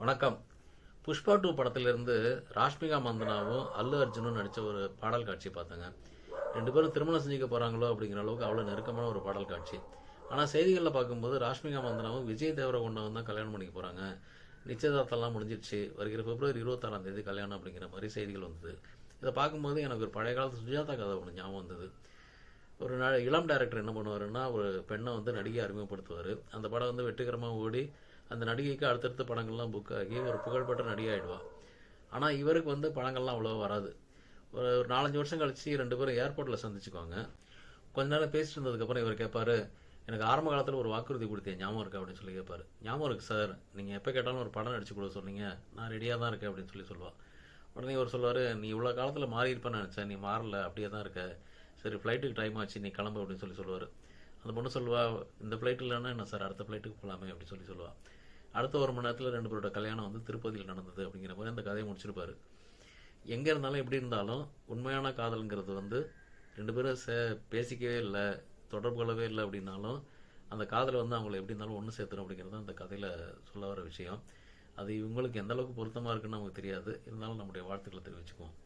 வணக்கம். புஷ்பா 2 படத்திலிருந்து ராஷ்மிகா மந்தனாவும் அல்லு அர்ஜுனும் நடித்த ஒரு பாடல் காட்சி பார்த்தேங்க. 2 பேரும் திருமணம் செஞ்சுக்க போகிறாங்களோ அப்படிங்கிற அளவுக்கு அவ்வளோ நெருக்கமான ஒரு பாடல் காட்சி. ஆனால் செய்திகளில் பார்க்கும்போது ராஷ்மிகா மந்தனாவும் விஜய் தேவரகொண்டாவும் தான் கல்யாணம் பண்ணிக்க போகிறாங்க, நிச்சயதார்த்தம்லாம் முடிஞ்சிடுச்சு, வருகிற பிப்ரவரி 26ஆம் தேதி கல்யாணம் அப்படிங்கிற மாதிரி செய்திகள் வந்தது. இதை பார்க்கும்போது எனக்கு ஒரு பழைய காலத்து சுஜாதா கதை ஒன்று ஞாபகம் வந்தது. ஒரு இளம் டைரக்டர் என்ன பண்ணுவாருன்னா, ஒரு பெண்ணை வந்து நடிகை அறிமுகப்படுத்துவார். அந்த படம் வந்து வெற்றிகரமாக ஓடி அந்த நடிகைக்கு அடுத்தடுத்த படங்கள்லாம் புக் ஆகி ஒரு புகழ்பெற்ற நடிகாயிடுவா. ஆனால் இவருக்கு வந்து படங்கள்லாம் அவ்வளோவா வராது. ஒரு 4-5 வருஷம் கழிச்சு 2 பேரும் ஏர்போர்ட்டில் சந்திச்சுக்குவாங்க. கொஞ்ச நேரம் பேசிட்டு இருந்ததுக்கப்புறம் இவர் கேட்பாரு, எனக்கு ஆரம்ப காலத்தில் ஒரு வாக்குறுதி கொடுத்தேன் ஞாபகம் இருக்கா அப்படின்னு சொல்லி கேட்பாரு. ஞாபகம் இருக்கு சார், நீங்கள் எப்போ கேட்டாலும் ஒரு படம் நடிச்சு கொடுக்க சொன்னீங்க, நான் ரெடியாக தான் இருக்கேன் அப்படின்னு சொல்லுவாள். உடனே இவர் சொல்லுவார், நீ இவ்வளோ காலத்தில் மாறி இருப்பேன்னு நினச்சேன், நீ மாறல, அப்படியே தான் இருக்க, சரி ஃப்ளைட்டுக்கு டைம் ஆச்சு, நீ கிளம்பு அப்படின்னு சொல்லுவார். அந்த பொண்ணு சொல்லுவா, இந்த ஃப்ளைட் இல்லைன்னா என்ன சார், அடுத்த ஃப்ளைட்டுக்கு போகலாமே அப்படின்னு சொல்லுவாள். அடுத்த 1 மணி நேரத்தில் 2 பேரோட கல்யாணம் வந்து திருப்பதியில் நடந்தது அப்படிங்கிற மாதிரி அந்த கதையை முடிச்சிருப்பாரு. எங்கே இருந்தாலும் எப்படி இருந்தாலும் உண்மையான காதல்ங்கிறது வந்து 2 பேரும் பேசிக்கவே இல்லை, தொடர்பு கொள்ளவே இல்லை அப்படின்னாலும் அந்த காதலை வந்து அவங்கள எப்படி இருந்தாலும் ஒன்று சேர்த்துரும் அப்படிங்கிறது அந்த கதையில் சொல்ல வர விஷயம். அது இவங்களுக்கு எந்த அளவுக்கு பொருத்தமாக இருக்குன்னு நமக்கு தெரியாது. இருந்தாலும் நம்முடைய வாழ்த்துக்களை தெரிவிச்சுக்குவோம்.